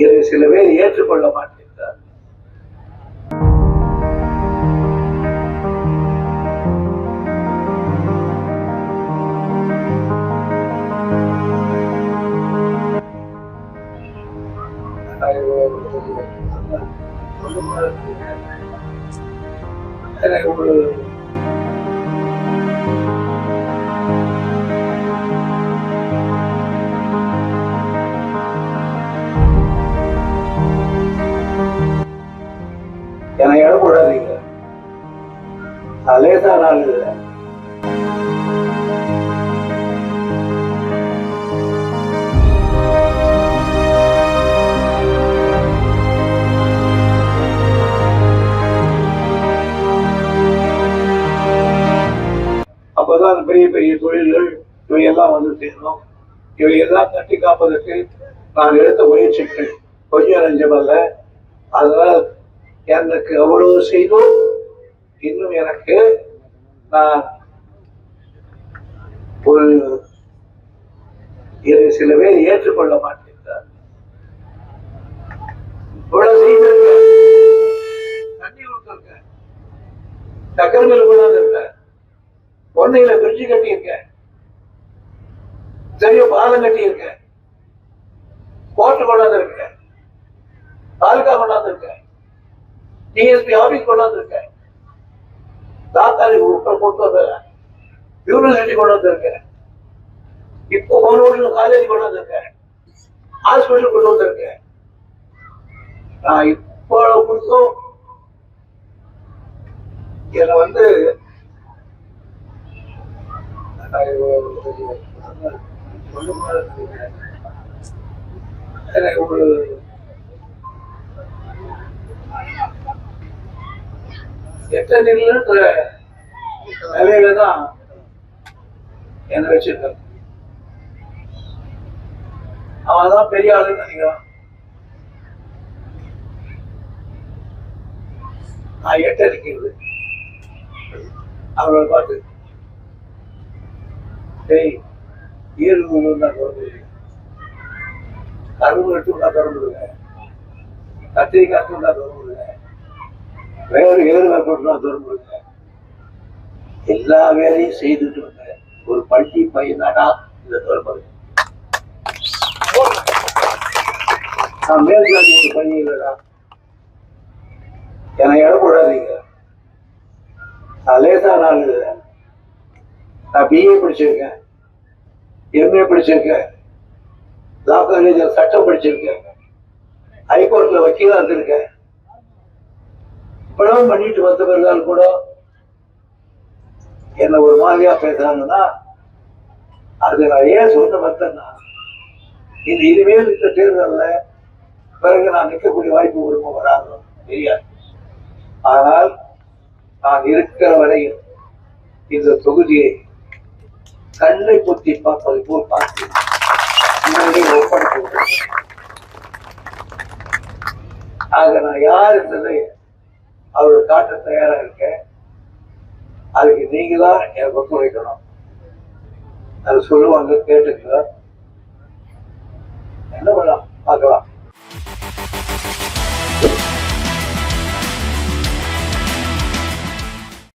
இதை சில பேர் ஏற்றுக்கொள்ள மாட்டேங்கிறார். ஒரு என்னை இடப்படாதீங்க, லேசா நாள் இல்லை. அப்பதான் பெரிய பெரிய தொழில்கள் இவையெல்லாம் வந்து சேரும். இவையெல்லாம் தட்டி காப்பதற்கு நான் எடுத்த முயற்சிகள் கொஞ்சம் நஞ்சமல்ல. அதனால் எனக்கு அவ்வளவு செய்தும் இன்னும் எனக்கு நான் ஒரு இதை சில பேர் ஏற்றுக்கொள்ள மாட்டேங்கிறார். இவ்வளவு செய்திருக்க, தண்ணி கொடுத்திருக்க, சக்கரங்கள் கொண்டாந்து இருக்க, பொண்ணையில பிரிட்ஜு கட்டியிருக்க, சரியா பாலம் கட்டியிருக்க, கோர்ட்டு கொண்டாந்து இருக்க, தாலுகா கொண்டாந்து இருக்க, டிஎஸ்பி ஆபீஸ் கொண்டாந்து இருக்க, தாத்தாரி கொண்டு வந்த யூனிவர்சிட்டி கொண்டு வந்திருக்க, இப்போ காலேஜ் கொண்டு வந்திருக்க, ஹாஸ்பிட்டல் கொண்டு வந்திருக்க. நான் இவ்வளவு கொடுத்தும் என்னை வந்து ஒரு எட்ட நிலைன்ற நிலையில தான் என்ன வச்சிருக்க. அவன் தான் பெரிய ஆளுன்னு நினைக்கிறான். நான் எட்ட இருக்கிறது அவங்களை பார்த்து ஈருன்னா திறந்துடுங்க, கரும்பு எடுத்துனா திறந்துடுங்க, கத்திரிக்காய் எடுத்துனா திறந்துடுங்க, வேறு ஏறுவா போட்டுனா திறந்துடுங்க, எல்லா வேலையும் செய்துட்டு வந்த ஒரு பள்ளி பையனாடா இந்த திறம்பது. நான் மேற்காட்சி ஒரு பள்ளி இல்லடா, என்னை இடப்படாதீங்க, நான் லேசா நாள் இல்லை. நான் பிஏ படிச்சிருக்கேன், எம்ஏ படிச்சிருக்கேன், லா காலேஜில் சட்டம் படிச்சிருக்கேன், ஹைகோர்ட்ல வக்கீலா இருந்திருக்கேன். இப்பெல்லாம் பண்ணிட்டு வந்தவர்கள் கூட என்ன ஒரு மாதிரியா பேசுறாங்கன்னா அது நான் ஏன் சொல்ல வந்தேன்னா, இது இனிமேல் இந்த தேர்தல்ல பிறகு நான் நிற்கக்கூடிய வாய்ப்பு வருமோ வராதோ தெரியாது. ஆனால் நான் இருக்கிற வரையில் இந்த தொகுதியை கண்ணை பொத்தி பார்ப்பது போல் பார்த்து ஒப்படைக்க. ஆக நான் யார் என்பதை அவர்கள் காட்ட தயாரா இருக்கேன். அதுக்கு நீங்க தான் எனக்கு ஒத்துழைக்கணும். அது சொல்லுவாங்க, கேட்டுக்கலாம், என்ன பண்ணலாம் பார்க்கலாம்.